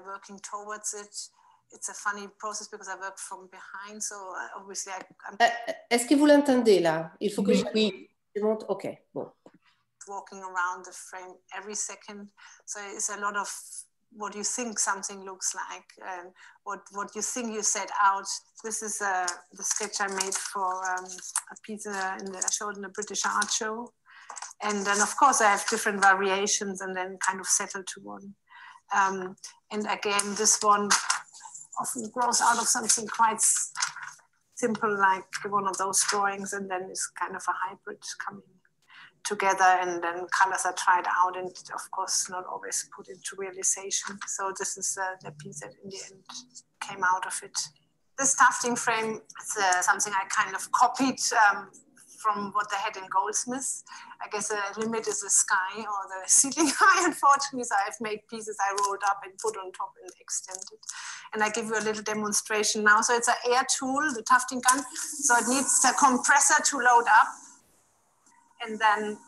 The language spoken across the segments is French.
working towards it. It's a funny process because I work from behind, so obviously I'm Est-ce que vous l'entendez là? Il faut que je monte. Ok, bon. Walking around the frame every second, so it's a lot of what you think something looks like and what you think you set out. This is the sketch I made for a piece I showed in the British Art Show, and then of course I have different variations and then kind of settle to one. And again, this one often grows out of something quite simple, like one of those drawings, and then it's kind of a hybrid coming together, and then colors are tried out and of course not always put into realization. So this is the piece that in the end came out of it. This tufting frame is something I kind of copied from what they had in Goldsmiths. I guess the limit is the sky or the ceiling high, unfortunately. So I've made pieces I rolled up and put on top and extended. And I give you a little demonstration now. So it's an air tool, the tufting gun. So it needs a compressor to load up. And then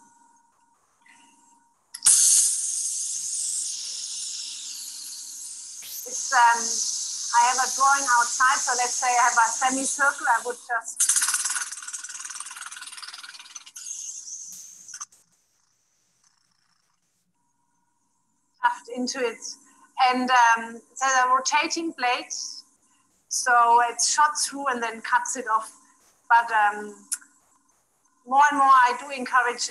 it's, I have a drawing outside. So let's say I have a semicircle. I would just tuft into it. And it's a rotating blade. So it's shot through and then cuts it off. But more and more, I do encourage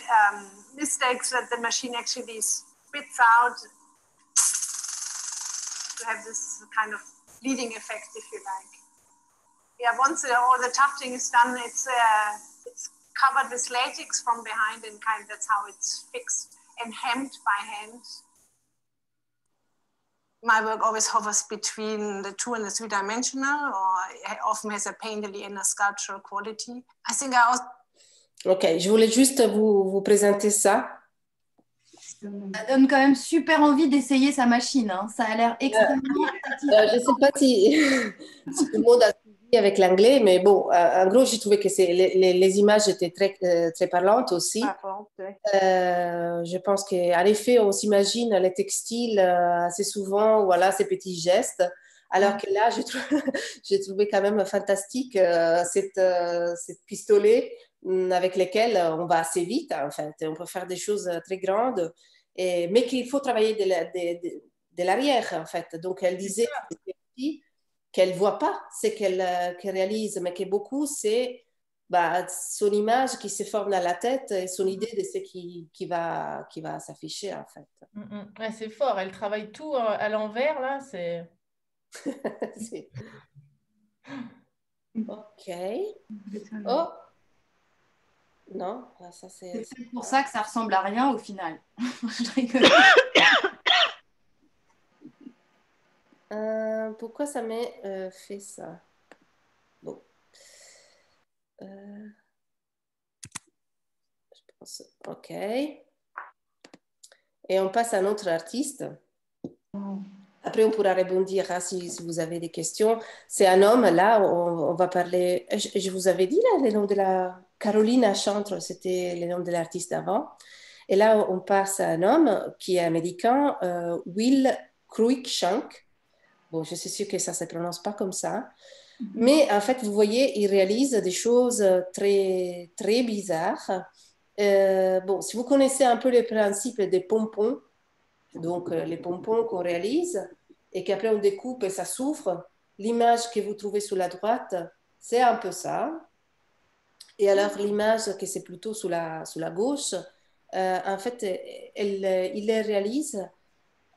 mistakes that the machine actually spits out to have this kind of bleeding effect, if you like. Yeah, once all the tufting is done, it's covered with latex from behind, and that's how it's fixed and hemmed by hand. My work always hovers between the 2 and the 3-dimensional, or often has a painterly inner sculptural quality. I think I also. Ok, je voulais juste vous présenter ça. Ça donne quand même super envie d'essayer sa machine. Hein. Ça a l'air extrêmement je ne sais pas si tout le monde a suivi avec l'anglais, mais bon, en gros, j'ai trouvé que les images étaient très parlantes aussi. Je pense qu'en effet, on s'imagine les textiles assez souvent, voilà, ces petits gestes. Alors que là, j'ai trouvé quand même fantastique cette pistolet avec lesquels on va assez vite, en fait. On peut faire des choses très grandes, mais qu'il faut travailler de l'arrière, en fait. Donc, elle disait qu'elle ne voit pas ce qu'elle réalise, mais que beaucoup, c'est son image qui se forme dans la tête et son idée de ce qui va s'afficher, en fait. Ouais, c'est fort. Elle travaille tout à l'envers, là. C'est... Ok. Oh. Non, ça c'est pour ça que ça ressemble à rien au final. Je rigole. Pourquoi ça m'a fait ça? Bon. Je pense. Ok. Et on passe à un autre artiste. Après, on pourra rebondir si vous avez des questions. C'est un homme, là, on va parler... Je vous avais dit, là, le nom de la... Caroline Chantre, c'était le nom de l'artiste avant. Et là, on passe à un homme qui est américain, Will Cruikshank. Bon, je suis sûre que ça ne se prononce pas comme ça. Mais en fait, vous voyez, il réalise des choses très, très bizarres. Bon, si vous connaissez un peu le principe des pompons, donc les pompons qu'on réalise et qu'après on découpe et ça s'ouvre, l'image que vous trouvez sur la droite, c'est un peu ça. Et alors l'image que c'est plutôt sur la gauche, en fait, il les réalise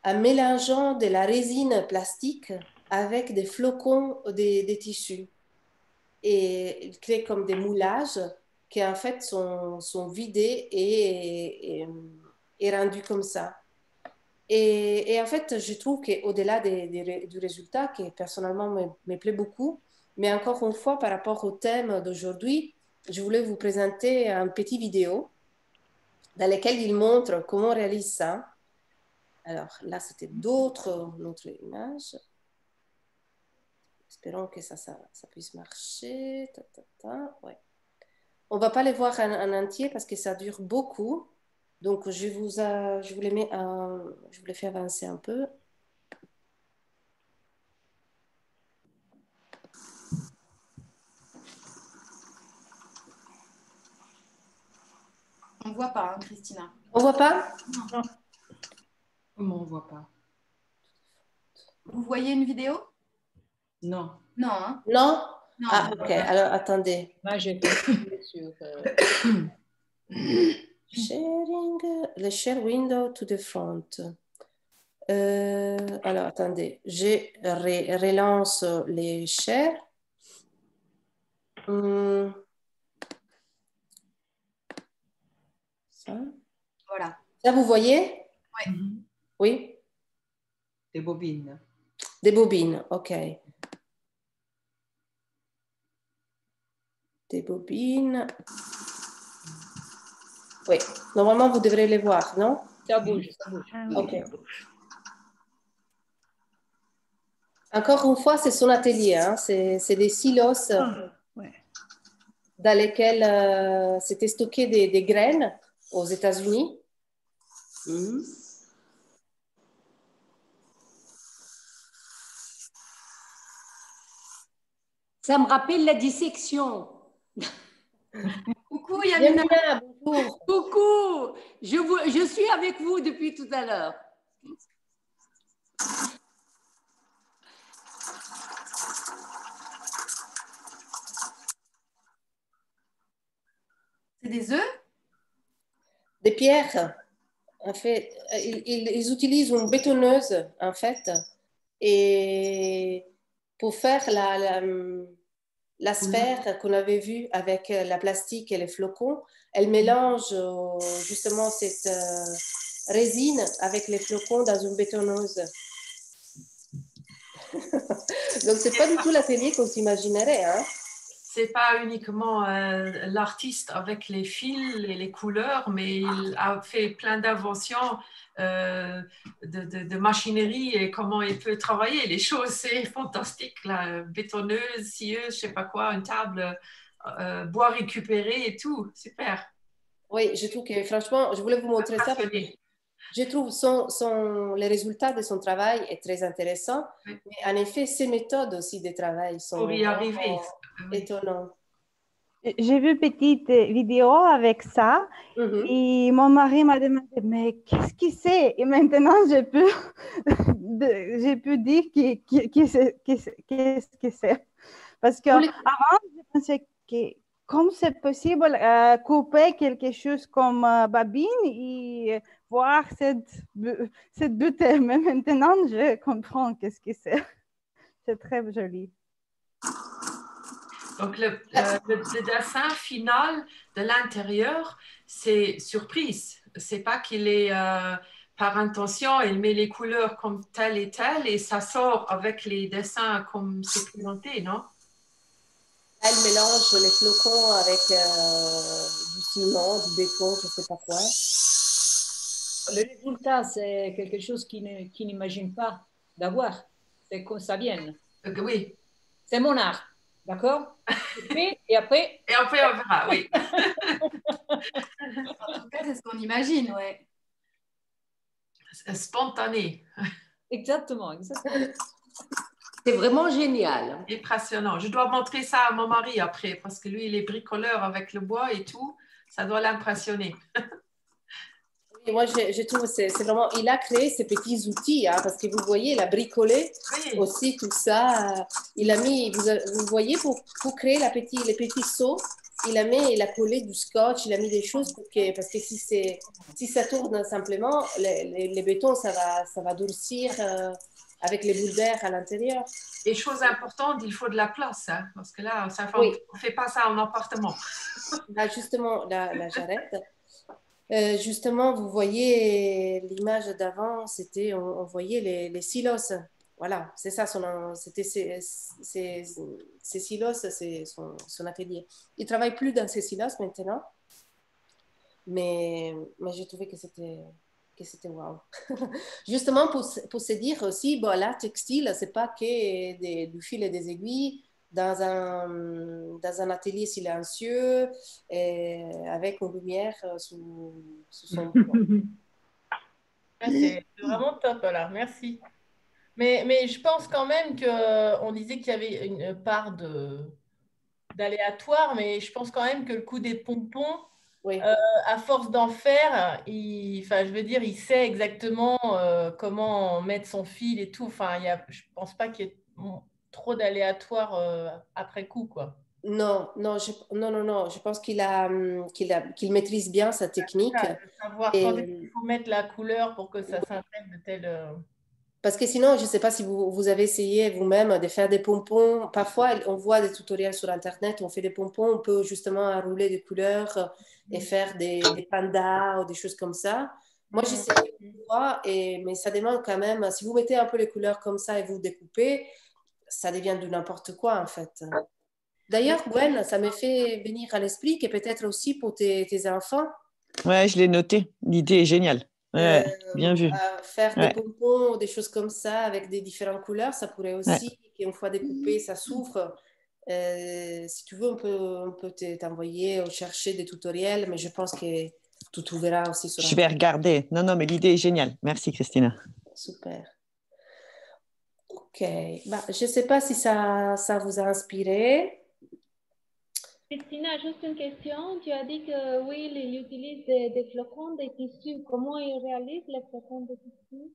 en mélangeant de la résine plastique avec des flocons des tissus. Et il crée comme des moulages qui en fait sont vidés et rendus comme ça. Et en fait, je trouve qu'au-delà du résultat, qui personnellement me plaît beaucoup, mais encore une fois, par rapport au thème d'aujourd'hui, je voulais vous présenter une petite vidéo dans laquelle il montre comment on réalise ça. Alors là, c'était d'autres images. Espérons que ça puisse marcher. Ouais. On ne va pas les voir en entier parce que ça dure beaucoup. Donc, je vous les fais avancer un peu. On ne voit pas, hein, Christina. On voit pas? Non. Comment on voit pas? Vous voyez une vidéo? Non. Non, hein? Non? Non. Ah, ok. Alors, attendez. Moi, j'ai cliqué sur... Sharing, le share window to the front. Alors, attendez. Je relance les shares. Ça. Voilà. Ça, vous voyez? Mhm. Oui? Des bobines. Des bobines, ok. Des bobines. Oui, normalement, vous devrez les voir, non? Ça bouge, ça bouge. Ok. Encore une fois, c'est son atelier. Hein. C'est des silos dans lesquels c'était stocké des graines aux États-Unis. Ça me rappelle la dissection. Coucou Yamina. Bienvenue, bonjour. Coucou, je suis avec vous depuis tout à l'heure. C'est des œufs? Des pierres. En fait, ils utilisent une bétonneuse, en fait, et pour faire la sphère qu'on avait vue avec la plastique et les flocons, elle mélange justement cette résine avec les flocons dans une bétonneuse. Donc, c'est pas du tout l'atelier qu'on s'imaginerait. Hein. C'est pas uniquement l'artiste avec les fils et les couleurs, mais il a fait plein d'inventions de machinerie et comment il peut travailler les choses. C'est fantastique, la bétonneuse, scieuse, je sais pas quoi, une table, bois récupéré et tout. Super. Oui, je trouve que franchement, je voulais vous montrer ça parce que je trouve les résultats de son travail est très intéressant. Oui. Mais en effet, ses méthodes aussi de travail sont Pour y arriver. étonnantes. J'ai vu une petite vidéo avec ça et mon mari m'a demandé mais qu'est-ce que c'est? Et maintenant, j'ai pu dire qu'est-ce que c'est. Parce qu'avant, je pensais que comme c'est possible couper quelque chose comme babine et voir cette bouteille. Mais maintenant, je comprends qu'est-ce que c'est. C'est très joli. Donc, le dessin final de l'intérieur, c'est surprise. C'est pas qu'il est par intention, il met les couleurs comme telle et telle et ça sort avec les dessins comme c'est présenté, non? Elle mélange les flocons avec du ciment, du béton, je ne sais pas quoi. Le résultat, c'est quelque chose qui n'imagine pas d'avoir. C'est comme ça vient. Oui. C'est mon art, d'accord? Et après... Et après, on verra, oui. En tout cas, c'est ce qu'on imagine, ouais. Spontané. Exactement, exactement. C'est vraiment génial. Impressionnant. Je dois montrer ça à mon mari après, parce que lui, il est bricoleur avec le bois et tout. Ça doit l'impressionner. Et moi, je trouve que c'est vraiment... Il a créé ces petits outils, hein, parce que vous voyez, il a bricolé aussi tout ça. Il a mis, vous voyez, pour créer les petits seaux, il a collé du scotch, il a mis des choses parce que si ça tourne simplement, les bétons, ça va durcir avec les boules d'air à l'intérieur. Et chose importante, il faut de la place, hein, parce que là, on ne fait pas ça en appartement. Là, justement, là j'arrête. Justement, vous voyez l'image d'avant, c'était on voyait les silos. Voilà, c'est ça, c'était ces silos, c'est son atelier. Il ne travaille plus dans ces silos maintenant, mais j'ai trouvé que c'était wow. Justement, pour se dire aussi, bon, l'art textile, ce n'est pas que du fil et des aiguilles, dans un atelier silencieux et avec une lumière sous son boulot. C'est vraiment top, alors merci. Mais je pense quand même qu'on disait qu'il y avait une part d'aléatoire, mais je pense quand même que le coup des pompons, Oui. À force d'en faire, enfin, je veux dire, il sait exactement comment mettre son fil et tout. Enfin, je ne pense pas qu'il y ait trop d'aléatoires après coup, quoi. Non, non. Je pense qu'il maîtrise bien sa technique. Ça, de savoir quand est-ce Et, qu'il faut mettre la couleur pour que ça s'intègre de tel. parce que sinon, je ne sais pas si vous avez essayé vous-même de faire des pompons. Parfois, on voit des tutoriels sur Internet, on fait des pompons, on peut justement enrouler des couleurs et faire des pandas ou des choses comme ça. Moi, j'essaie une fois, mais ça demande quand même, si vous mettez un peu les couleurs comme ça et vous découpez, ça devient de n'importe quoi en fait. D'ailleurs, Gwen, ça me fait venir à l'esprit que peut-être aussi pour tes enfants, Ouais, je l'ai noté. L'idée est géniale. Ouais, bien vu. faire des Ouais, pompons ou des choses comme ça avec des différentes couleurs, ça pourrait ouais. aussi, une fois découpé, ça s'ouvre. Si tu veux, on peut t'envoyer ou chercher des tutoriels, mais je pense que tu trouveras aussi sur Je vais Internet. regarder. Non, non, mais l'idée est géniale. Merci, Christina. Super. Ok. Bah, je ne sais pas si ça vous a inspiré. Christina, juste une question. Tu as dit que oui, il utilise des flocons de tissu. Comment il réalise les flocons de tissu?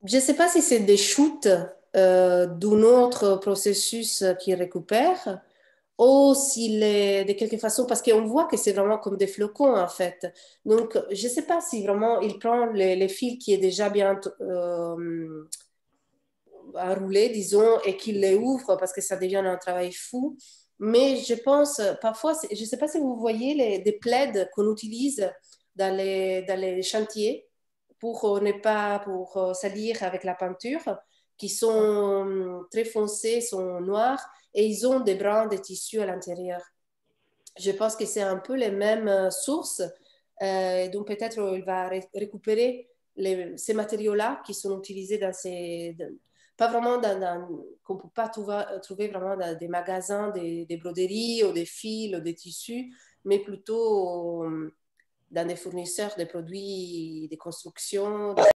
Je ne sais pas si c'est des shoots d'un autre processus qu'il récupère ou s'il est de quelque façon, parce qu'on voit que c'est vraiment comme des flocons en fait. Donc, je ne sais pas si vraiment il prend les fils qui est déjà bien enroulé, disons, et qu'il les ouvre parce que ça devient un travail fou. Mais je pense, parfois, je ne sais pas si vous voyez des plaids qu'on utilise dans les chantiers pour ne pas salir avec la peinture, qui sont très foncés, sont noirs, et ils ont des brins de tissu à l'intérieur. Je pense que c'est un peu les mêmes sources. Donc peut-être il va récupérer ces matériaux-là qui sont utilisés pas vraiment qu'on ne peut pas trouver vraiment dans des magasins, des broderies ou des fils ou des tissus, mais plutôt dans des fournisseurs de produits de construction,